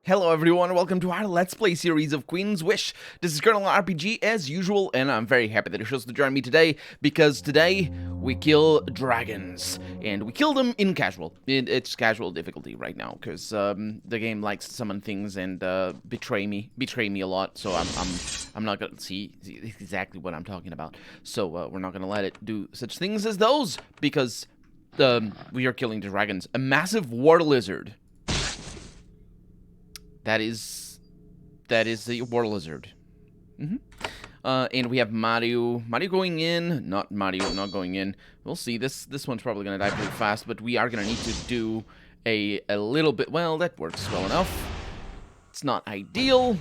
Hello everyone, welcome to our Let's Play series of Queen's Wish. This is Colonel RPG as usual, and I'm very happy that you chose to join me today, because today we kill dragons. And we kill them in casual. It's casual difficulty right now, because the game likes to summon things and betray me a lot, so I'm not gonna see exactly what I'm talking about. So we're not gonna let it do such things as those, because we are killing dragons. A massive war lizard. That is the war lizard. And we have Mario going in, not Mario not going in. We'll see. This one's probably gonna die pretty fast, but we are gonna need to do a little bit. Well, that works well enough. It's not ideal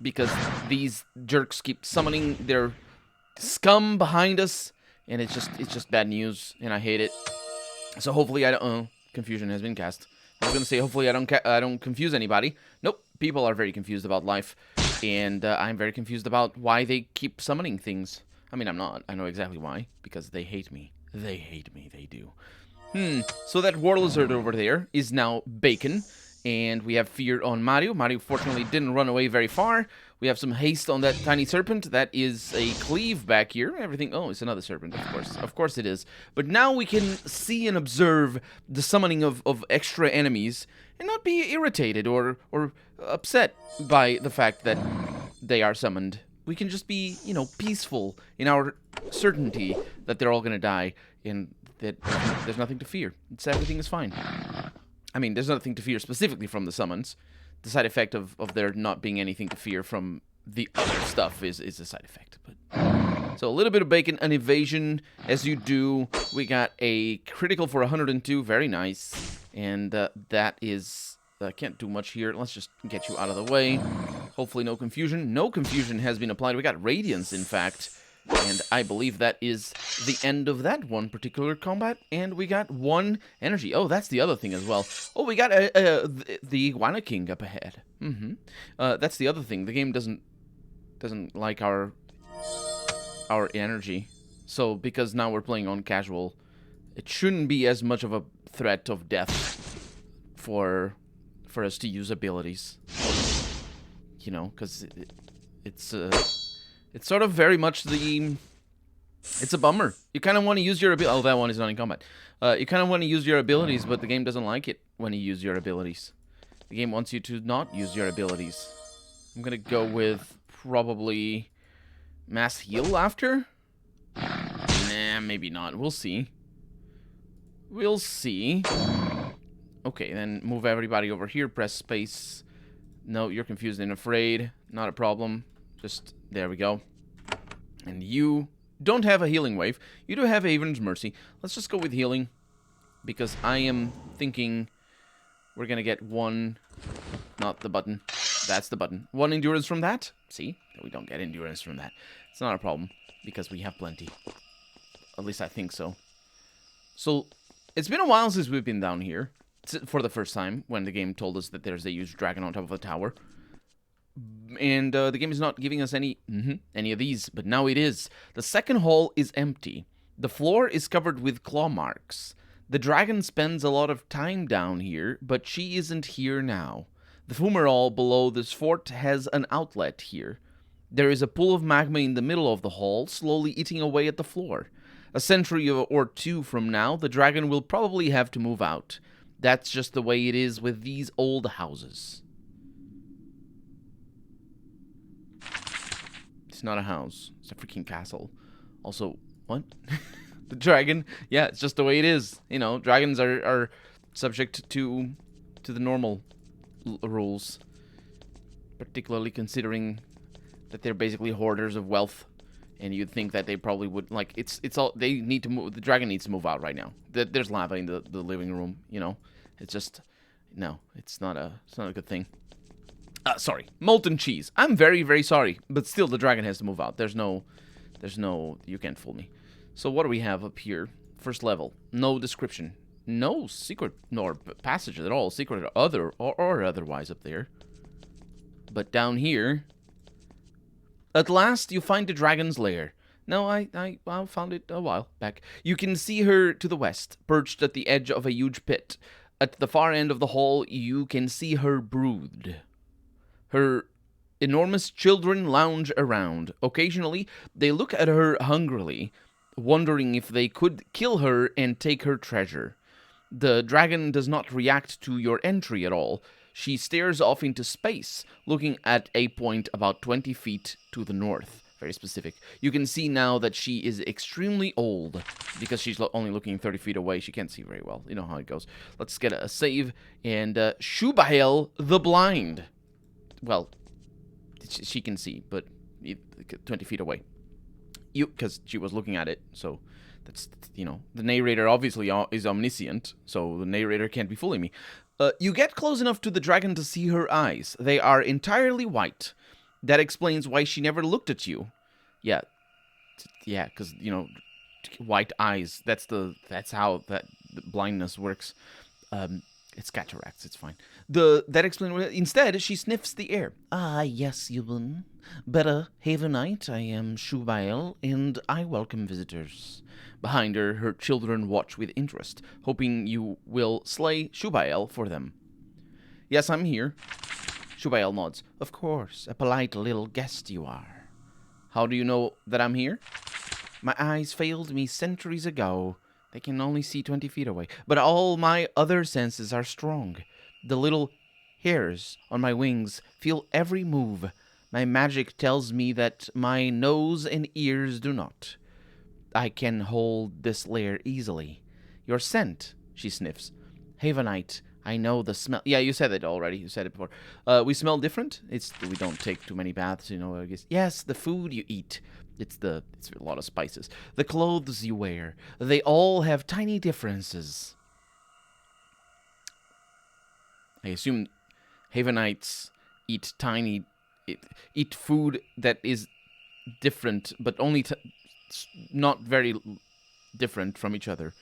because these jerks keep summoning their scum behind us, and it's just bad news, and I hate it. So hopefully I don't. Oh, confusion has been cast. I was gonna say hopefully I don't confuse anybody. Nope, people are very confused about life, and I'm very confused about why they keep summoning things. I mean, I'm not. I know exactly why, because they hate me. They hate me. They do. So that war lizard over there is now bacon, and we have fear on Mario. Mario fortunately didn't run away very far. We have some haste on that tiny serpent. That is a cleave back here. Everything. Oh, it's another serpent, of course. Of course it is. But now we can see and observe the summoning of extra enemies and not be irritated or upset by the fact that they are summoned. We can just be, you know, peaceful in our certainty that they're all going to die and that there's nothing to fear. Everything is fine. I mean, there's nothing to fear specifically from the summons. The side effect of there not being anything to fear from the other stuff is a side effect. But so a little bit of bacon, an evasion, as you do. We got a critical for 102, very nice. And that is, can't do much here. Let's just get you out of the way. Hopefully no confusion. No confusion has been applied. We got radiance, in fact. And I believe that is the end of that one particular combat. And we got one energy. Oh, that's the other thing as well. Oh, we got the Iguana King up ahead. That's the other thing. The game doesn't like our energy. So because now we're playing on casual, it shouldn't be as much of a threat of death for us to use abilities. You know, because it's sort of very much the... It's a bummer. You kind of want to use your ability... Oh, that one is not in combat. You kind of want to use your abilities, but the game doesn't like it when you use your abilities. The game wants you to not use your abilities. I'm going to go with probably mass heal after? Nah, maybe not. We'll see. We'll see. Okay, then move everybody over here. Press space. No, you're confused and afraid. Not a problem. Just... There we go. And you don't have a healing wave. You do have Avon's Mercy. Let's just go with healing, because I am thinking we're going to get one... Not the button. That's the button. One endurance from that. See? We don't get endurance from that. It's not a problem, because we have plenty. At least I think so. So, it's been a while since we've been down here. For the first time, when the game told us that there's a huge dragon on top of a tower. And the game is not giving us any of these, but now it is. The second hall is empty. The floor is covered with claw marks. The dragon spends a lot of time down here, but she isn't here now. The fumarole below this fort has an outlet here. There is a pool of magma in the middle of the hall, slowly eating away at the floor. A century or two from now, the dragon will probably have to move out. That's just the way it is with these old houses. It's not a house. It's a freaking castle. Also, what? The dragon? Yeah, it's just the way it is. You know, dragons are subject to the normal rules. Particularly considering that they're basically hoarders of wealth. And you'd think that they probably would, like, it's all, they need to move, the dragon needs to move out right now. There's lava in the living room, you know. It's just, no, it's not a good thing. Sorry, molten cheese. I'm very, very sorry, but still the dragon has to move out. There's no, you can't fool me. So what do we have up here? First level, no description. No secret nor passage at all, secret or other, or otherwise up there. But down here, at last you find the dragon's lair. No, I found it a while back. You can see her to the west, perched at the edge of a huge pit. At the far end of the hall, you can see her brood. Her enormous children lounge around. Occasionally, they look at her hungrily, wondering if they could kill her and take her treasure. The dragon does not react to your entry at all. She stares off into space, looking at a point about 20 feet to the north. Very specific. You can see now that she is extremely old, because she's only looking 30 feet away. She can't see very well. You know how it goes. Let's get a save. And Shubael the Blind. Well, she can see, but 20 feet away. Because she was looking at it, so that's, the narrator obviously is omniscient, so the narrator can't be fooling me. You get close enough to the dragon to see her eyes. They are entirely white. That explains why she never looked at you. Yeah, because, white eyes, that's how that blindness works. It's cataracts, it's fine. That explains. Instead, she sniffs the air. Ah, yes, Yuban. Better Havenite, I am Shubael, and I welcome visitors. Behind her, her children watch with interest, hoping you will slay Shubael for them. Yes, I'm here. Shubael nods. Of course, a polite little guest you are. How do you know that I'm here? My eyes failed me centuries ago. They can only see 20 feet away. But all my other senses are strong. The little hairs on my wings feel every move. My magic tells me that my nose and ears do not. I can hold this lair easily. Your scent, she sniffs. Havenite, I know the smell. Yeah, you said it already. You said it before. We smell different. We don't take too many baths, I guess. Yes, the food you eat. It's a lot of spices. The clothes you wear. They all have tiny differences. I assume Havenites eat food that is different, but only not very different from each other.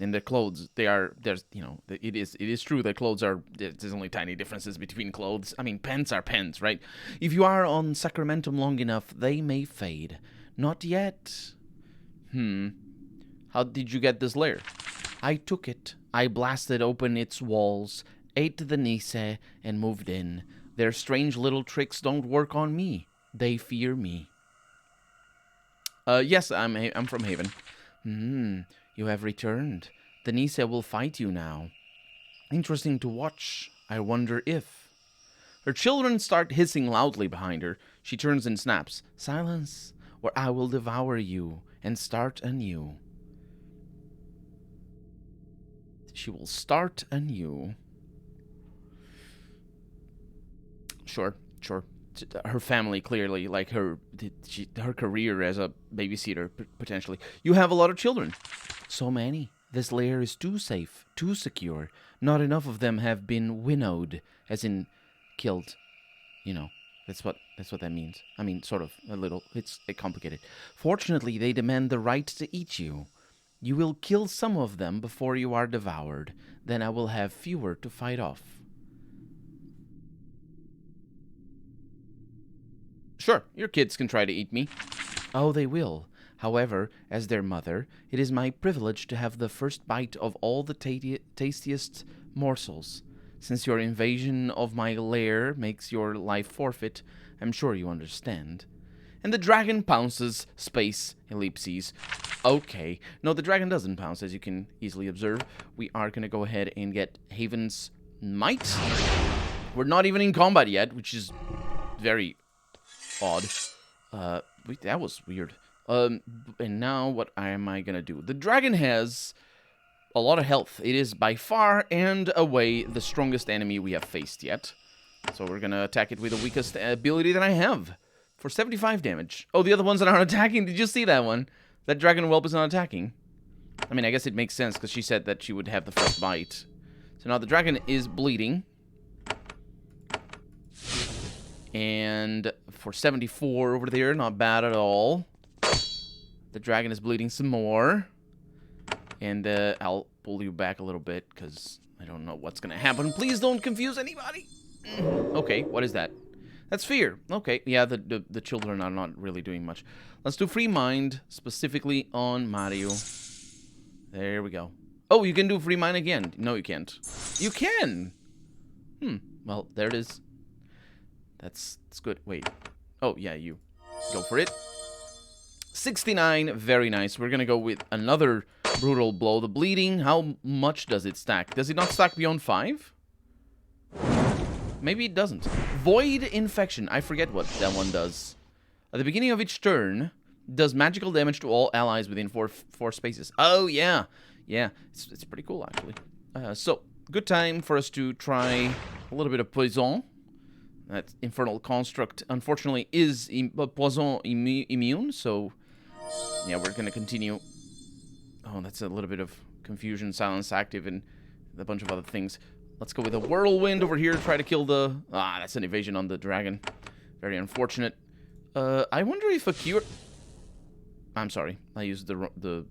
And the clothes, it is true that there's only tiny differences between clothes. I mean, pants are pants, right? If you are on Sacramentum long enough, they may fade. Not yet. How did you get this lair? I took it. I blasted open its walls, ate the Nise, and moved in. Their strange little tricks don't work on me. They fear me. Yes, I'm from Haven. You have returned. The Nise will fight you now. Interesting to watch. I wonder if... Her children start hissing loudly behind her. She turns and snaps. Silence, or I will devour you and start anew. She will start anew. Sure. Her family, clearly, like her career as a babysitter, potentially. You have a lot of children. So many. This lair is too safe, too secure. Not enough of them have been winnowed, as in killed. That's what that means. I mean, sort of, a little. It's complicated. Fortunately, they demand the right to eat you. You will kill some of them before you are devoured. Then I will have fewer to fight off. Sure, your kids can try to eat me. Oh, they will. However, as their mother, it is my privilege to have the first bite of all the tastiest morsels. Since your invasion of my lair makes your life forfeit, I'm sure you understand. And the dragon pounces, space, ellipses. Okay. No, the dragon doesn't pounce, as you can easily observe. We are going to go ahead and get Haven's Might. We're not even in combat yet, which is very odd. That was weird. And now what am I going to do? The dragon has a lot of health. It is by far and away the strongest enemy we have faced yet. So we're going to attack it with the weakest ability that I have. For 75 damage. Oh, the other ones that aren't attacking. Did you see that one? That dragon whelp is not attacking. I mean, I guess it makes sense because she said that she would have the first bite. So now the dragon is bleeding. And for 74 over there, not bad at all. The dragon is bleeding some more. And I'll pull you back a little bit because I don't know what's going to happen. Please don't confuse anybody. Okay, what is that? That's fear. Okay, yeah, the children are not really doing much. Let's do free mind, specifically on Mario. There we go. Oh, you can do free mind again. No, you can't. You can! Well, there it is. That's good. Wait. Oh, yeah, you. Go for it. 69. Very nice. We're going to go with another brutal blow. The bleeding, how much does it stack? Does it not stack beyond 5? Maybe it doesn't. Void infection. I forget what that one does. At the beginning of each turn, does magical damage to all allies within four spaces. Oh, yeah. Yeah, it's pretty cool, actually. So, good time for us to try a little bit of poison. That infernal construct, unfortunately, is poison immune, so yeah, we're going to continue. Oh, that's a little bit of confusion, silence active, and a bunch of other things. Let's go with a whirlwind over here, try to kill the... Ah, that's an evasion on the dragon. Very unfortunate. I wonder if a cure... I'm sorry, I used the...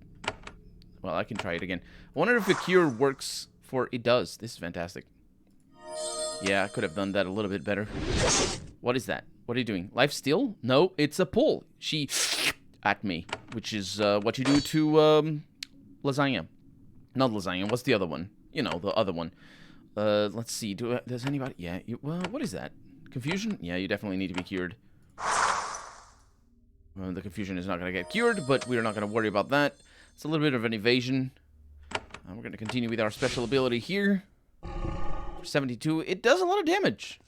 Well, I can try it again. I wonder if a cure works for... It does. This is fantastic. Yeah, I could have done that a little bit better. What is that? What are you doing? Life steal? No, it's a pull. She... at me, which is what you do to lasagna. Not lasagna, what's the other one? You know, the other one. Let's see, does anybody... Yeah, well, what is that? Confusion? Yeah, you definitely need to be cured. Well, the confusion is not going to get cured, but we're not going to worry about that. It's a little bit of an evasion. We're going to continue with our special ability here. 72. It does a lot of damage.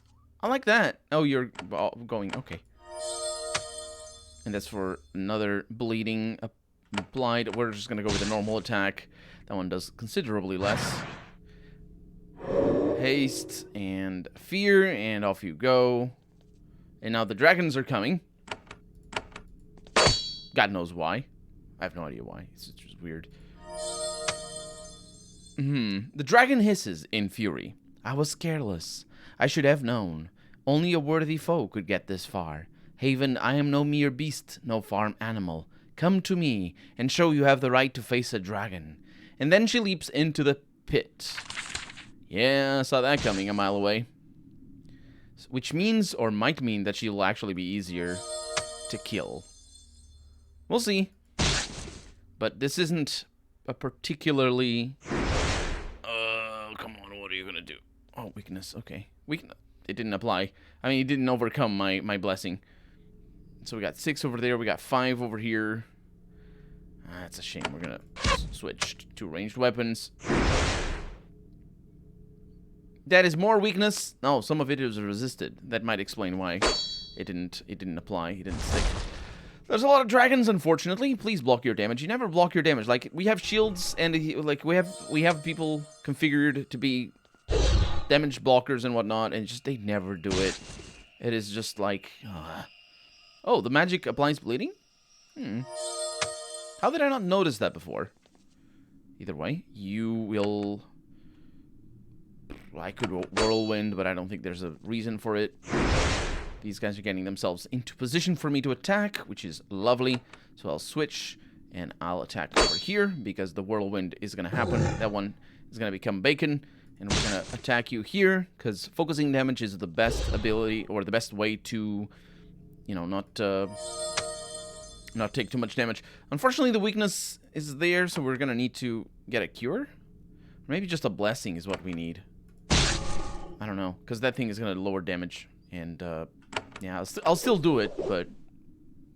I like that. Oh, you're going... Okay. And that's for another bleeding applied. We're just going to go with a normal attack. That one does considerably less. Haste and fear, and off you go. And now the dragons are coming. God knows why. I have no idea why. It's just weird. The dragon hisses in fury. I was careless. I should have known. Only a worthy foe could get this far. Haven, I am no mere beast, no farm animal. Come to me, and show you have the right to face a dragon. And then she leaps into the pit. Yeah, I saw that coming a mile away. Which means, or might mean, that she will actually be easier to kill. We'll see. But this isn't a particularly... come on, what are you gonna do? Oh, weakness, okay. It didn't apply. I mean, it didn't overcome my blessing. So we got 6 over there, we got 5 over here. That's a shame. We're gonna switch to ranged weapons. That is more weakness. No, some of it is resisted. That might explain why it didn't apply. It didn't stick. There's a lot of dragons, unfortunately. Please block your damage. You never block your damage. Like, we have shields, and like we have people configured to be damage blockers and whatnot, and just they never do it. It is just like, oh, the magic applies bleeding? How did I not notice that before? Either way, you will... I could whirlwind, but I don't think there's a reason for it. These guys are getting themselves into position for me to attack, which is lovely. So I'll switch, and I'll attack over here, because the whirlwind is going to happen. That one is going to become bacon, and we're going to attack you here, because focusing damage is the best ability, or the best way to, you know, not take too much damage. Unfortunately, the weakness is there, so we're going to need to get a cure. Maybe just a blessing is what we need. I don't know, because that thing is going to lower damage, and, yeah, I'll still do it, but,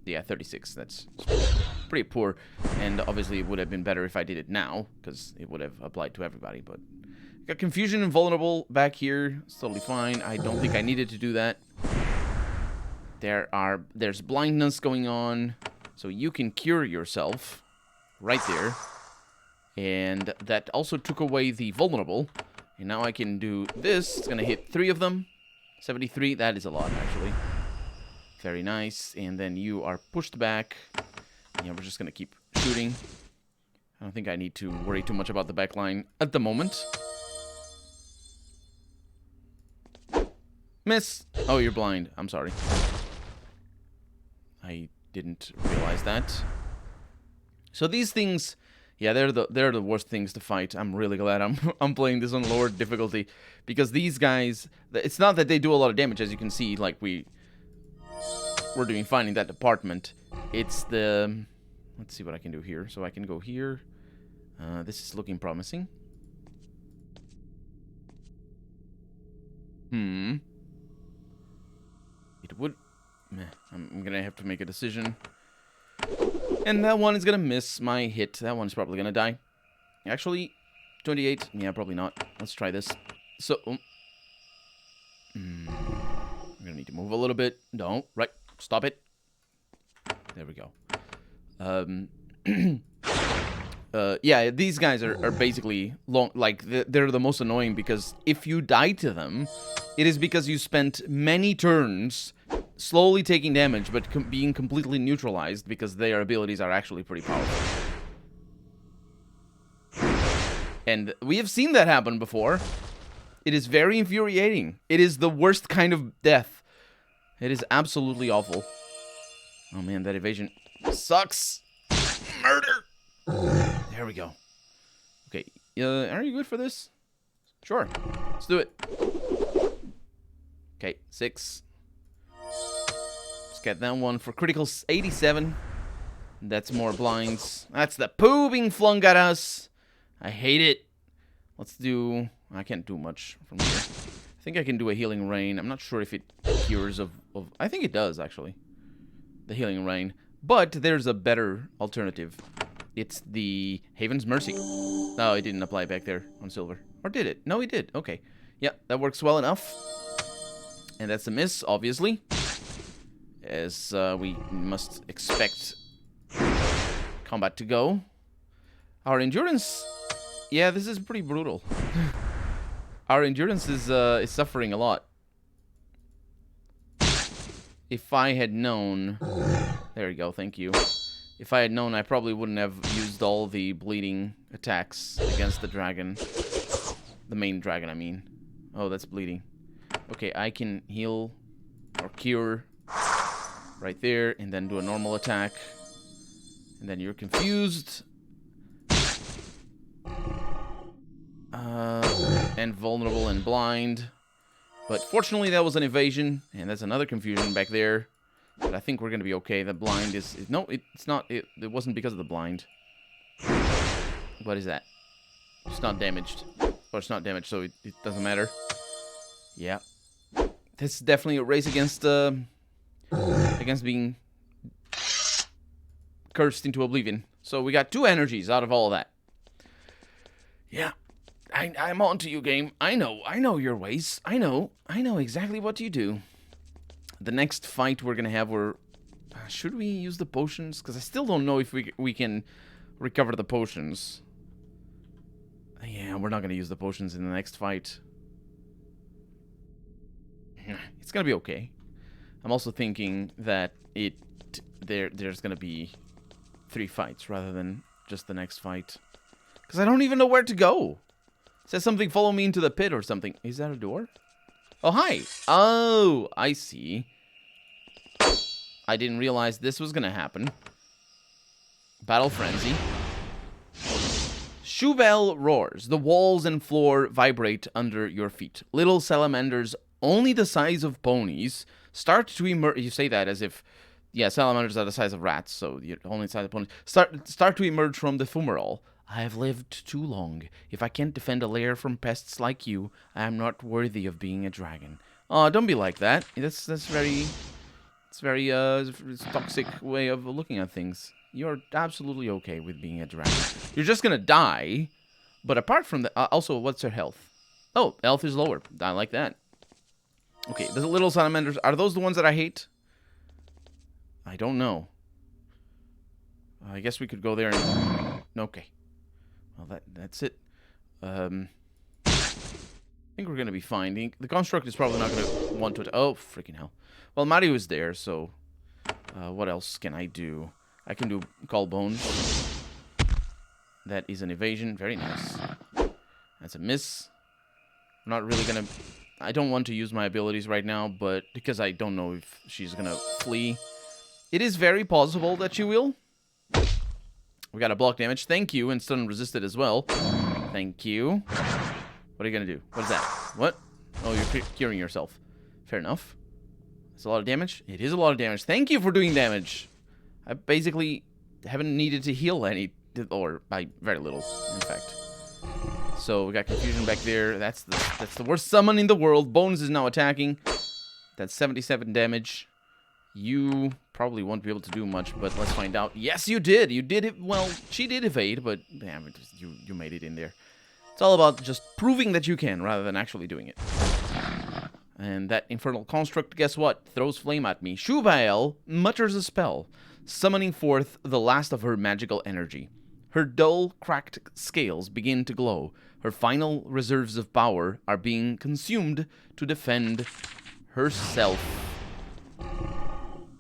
yeah, 36, that's pretty poor, and obviously it would have been better if I did it now, because it would have applied to everybody, but... Got confusion and vulnerable back here, it's totally fine. I don't think I needed to do that. There's blindness going on, so you can cure yourself right there, and that also took away the vulnerable. And now I can do this. It's going to hit 3 of them. 73. That is a lot, actually. Very nice. And then you are pushed back. Yeah, we're just going to keep shooting. I don't think I need to worry too much about the back line at the moment. Miss. Oh, you're blind. I'm sorry. I didn't realize that. So these things... Yeah, they're the worst things to fight. I'm really glad I'm playing this on lower difficulty, because these guys, it's not that they do a lot of damage, as you can see. Like we're doing fine in that department. It's the... Let's see what I can do here. So I can go here. This is looking promising. Meh, I'm gonna have to make a decision. And that one is gonna miss my hit. That one's probably gonna die. Actually, 28. Yeah, probably not. Let's try this. So, I'm gonna need to move a little bit. No, right. Stop it. There we go. Yeah, these guys are basically long. Like, they're the most annoying because if you die to them, it is because you spent many turns slowly taking damage, but being completely neutralized because their abilities are actually pretty powerful. And we have seen that happen before. It is very infuriating. It is the worst kind of death. It is absolutely awful. Oh man, that evasion sucks. Murder. There we go. Okay, are you good for this? Sure. Let's do it. Okay, 6. Let's get that one for critical 87. That's more blinds. That's the poo being flung at us. I hate it. Let's do... I can't do much from here. I think I can do a healing rain. I'm not sure if it cures of... I think it does, actually. The healing rain. But there's a better alternative. It's the Haven's Mercy. No, it didn't apply back there on silver. Or did it? No, it did. Okay. Yeah, that works well enough. And that's a miss, obviously. As we must expect combat to go. Our endurance... Yeah, this is pretty brutal. Our endurance is suffering a lot. If I had known... There we go, thank you. If I had known, I probably wouldn't have used all the bleeding attacks against the dragon. The main dragon, I mean. Oh, that's bleeding. Okay, I can heal or cure right there, and then do a normal attack. And then you're confused. And vulnerable and blind. But fortunately, that was an evasion, and that's another confusion back there. But I think we're gonna be okay. The blind is... No, it's not. It wasn't because of the blind. What is that? It's not damaged. Or it's not damaged, so it doesn't matter. Yeah. This is definitely a race against being cursed into oblivion. So we got 2 energies out of all of that. Yeah. I'm on to you, game. I know your ways. I know exactly what you do. The next fight we're gonna have, should we use the potions? Because I still don't know if we can recover the potions. Yeah, we're not gonna use the potions in the next fight. It's gonna be okay. I'm also thinking that there's gonna be 3 fights rather than just the next fight. Because I don't even know where to go. It says something, follow me into the pit or something. Is that a door? Oh, hi. Oh, I see. I didn't realize this was gonna happen. Battle Frenzy. Shuvel roars. The walls and floor vibrate under your feet. Little salamanders, only the size of ponies, start to emerge. You say that as if... Yeah, salamanders are the size of rats, so you're only the size of ponies. Start to emerge from the fumarole. I have lived too long. If I can't defend a lair from pests like you, I am not worthy of being a dragon. Oh, don't be like that. That's very... It's very toxic way of looking at things. You're absolutely okay with being a dragon. You're just gonna die. But apart from that... also, what's her health? Oh, health is lower. I like that. Okay, the little salamanders... Are those the ones that I hate? I don't know. I guess we could go there and... Okay. Well, that's it. I think we're going to be fine. The construct is probably not going to want to... Oh, freaking hell. Well, Mario is there, so... what else can I do? I can do Call Bones. That is an evasion. Very nice. That's a miss. I'm not really going to... I don't want to use my abilities right now, but... Because I don't know if she's going to flee. It is very possible that she will. We got a block damage. Thank you. And stun resisted as well. Thank you. What are you going to do? What is that? What? Oh, you're curing yourself. Fair enough. It's a lot of damage. It is a lot of damage. Thank you for doing damage. I basically haven't needed to heal any, or by very little, in fact. So we got confusion back there. That's the worst summon in the world. Bones is now attacking. That's 77 damage. You probably won't be able to do much, but let's find out. Yes, you did. You did it. Well, she did evade, but damn it, you made it in there. It's all about just proving that you can rather than actually doing it. And that infernal construct, guess what? Throws flame at me. Shubael mutters a spell, summoning forth the last of her magical energy. Her dull, cracked scales begin to glow. Her final reserves of power are being consumed to defend herself.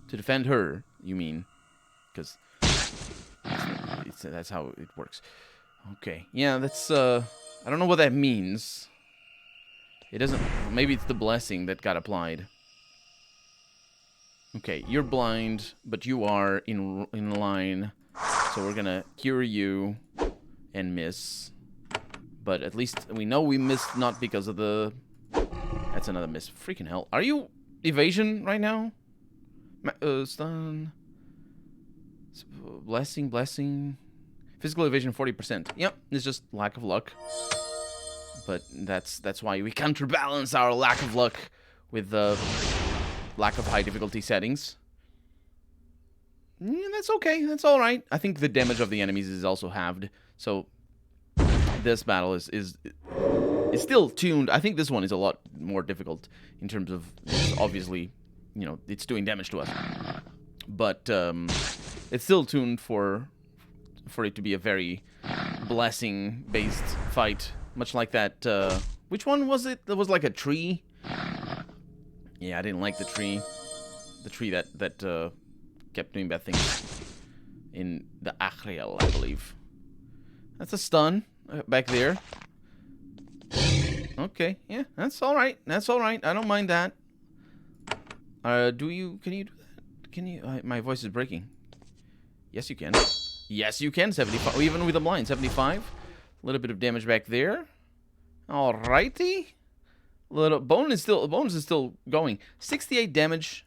To defend her, you mean? Because that's how it works. Okay, yeah, that's, I don't know what that means. It doesn't, maybe it's the blessing that got applied. Okay, you're blind, but you are in line. So we're gonna cure you and miss. But at least we know we missed not because of the... That's another miss. Freaking hell. Are you evasion right now? Stun. Blessing. Physical evasion 40%. Yep, it's just lack of luck. But that's why we counterbalance our lack of luck with the lack of high difficulty settings. Yeah, that's okay. That's all right. I think the damage of the enemies is also halved. So this battle is still tuned. I think this one is a lot more difficult in terms of, obviously, you know, it's doing damage to us. But it's still tuned for it to be a very blessing-based fight. Much like that, which one was it? That was like a tree. Yeah, I didn't like the tree. The tree that kept doing bad things in the Achriel, I believe. That's a stun back there. Okay, yeah, that's all right. That's all right. I don't mind that. Can you do that? Can you? My voice is breaking. Yes, you can. Yes, you can. 75, even with a blind. 75. A little bit of damage back there. Alrighty. Bonus is still going. 68 damage.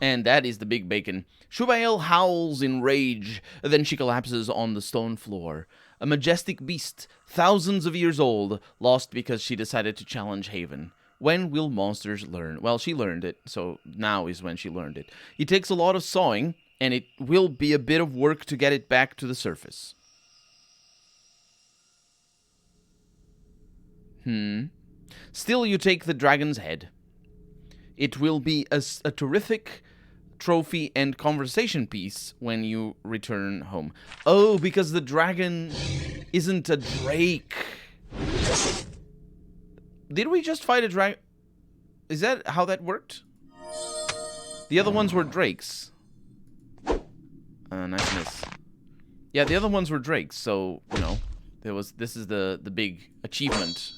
And that is the big bacon. Shubael howls in rage. Then she collapses on the stone floor. A majestic beast, thousands of years old, lost because she decided to challenge Haven. When will monsters learn? Well, she learned it, so now is when she learned it. It takes a lot of sawing, and it will be a bit of work to get it back to the surface. Still, you take the dragon's head. It will be a terrific trophy and conversation piece when you return home. Oh, because the dragon isn't a drake. Did we just fight a dragon? Is that how that worked? The other ones were drakes. Nice miss. Yeah, the other ones were drakes, so, you know, this is the big achievement.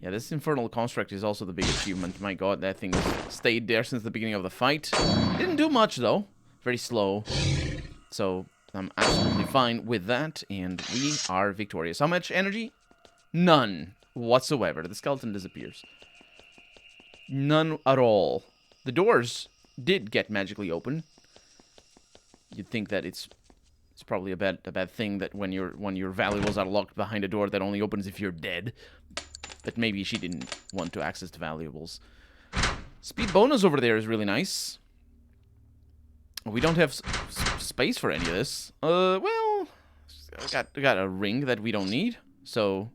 Yeah, this infernal construct is also the big achievement. My god, that thing stayed there since the beginning of the fight. Didn't do much, though. Very slow. So, I'm absolutely fine with that, and we are victorious. How much energy? None whatsoever. The skeleton disappears. None at all. The doors did get magically open. You'd think that it's probably a bad thing that when your valuables are locked behind a door that only opens if you're dead. But maybe she didn't want to access the valuables. Speed bonus over there is really nice. We don't have space for any of this. Well, we got a ring that we don't need. So,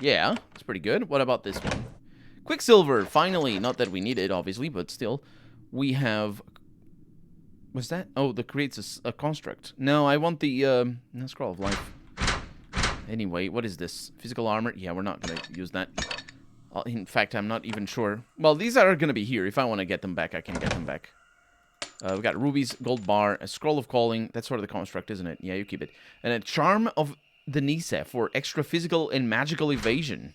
yeah, it's pretty good. What about this one? Quicksilver, finally. Not that we need it, obviously, but still. We have... What's that? Oh, that creates a construct. No, I want the Scroll of Life. Anyway, what is this? Physical armor? Yeah, we're not going to use that. In fact, I'm not even sure. Well, these are going to be here. If I want to get them back, I can get them back. We got rubies, gold bar, a scroll of calling. That's sort of the construct, isn't it? Yeah, you keep it. And a charm of the Nisa for extra physical and magical evasion.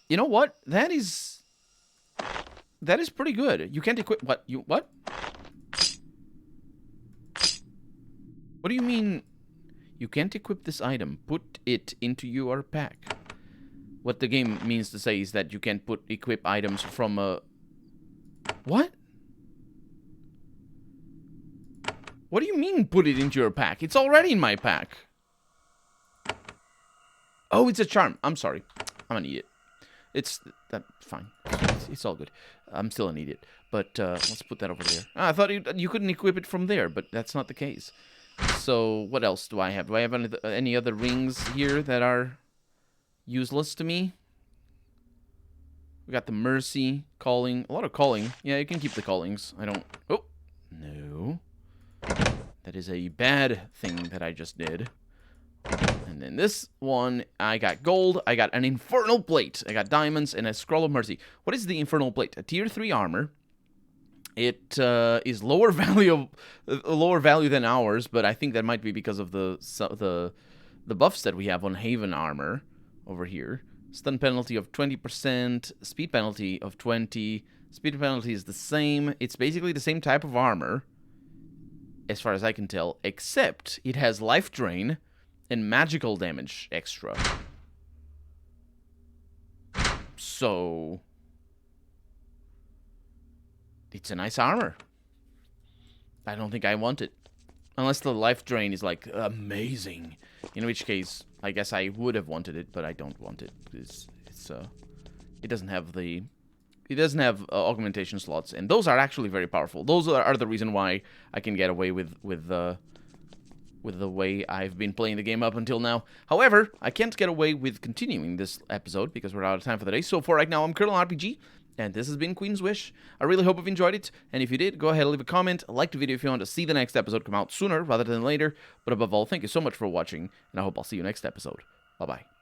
You know what? That is pretty good. You can't equip... What? What? What do you mean... You can't equip this item. Put it into your pack. What the game means to say is that you can't equip items from a... What? What do you mean put it into your pack? It's already in my pack. Oh, it's a charm. I'm sorry. I'm an idiot. It's fine. It's all good. I'm still an idiot. But let's put that over there. I thought you couldn't equip it from there, but that's not the case. So what else do I have? Do I have any other rings here that are useless to me? We got the mercy, calling. A lot of calling. Yeah, you can keep the callings. I don't... Oh, no. That is a bad thing that I just did. And then this one, I got gold, I got an infernal plate, I got diamonds, and a scroll of mercy. What is the infernal plate? A tier 3 armor. It is lower value than ours, but I think that might be because of the buffs that we have on Haven armor over here. Stun penalty of 20%, speed penalty of 20. Speed penalty is the same. It's basically the same type of armor, as far as I can tell, except it has life drain and magical damage extra. So it's a nice armor. I don't think I want it. Unless the life drain is like amazing. In which case, I guess I would have wanted it, but I don't want it. It doesn't have the... It doesn't have augmentation slots, and those are actually very powerful. Those are the reason why I can get away with the way I've been playing the game up until now. However, I can't get away with continuing this episode because we're out of time for the day. So for right now, I'm Colonel RPG, and this has been Queen's Wish. I really hope you've enjoyed it, and if you did, go ahead and leave a comment, like the video if you want to see the next episode come out sooner rather than later. But above all, thank you so much for watching, and I hope I'll see you next episode. Bye-bye.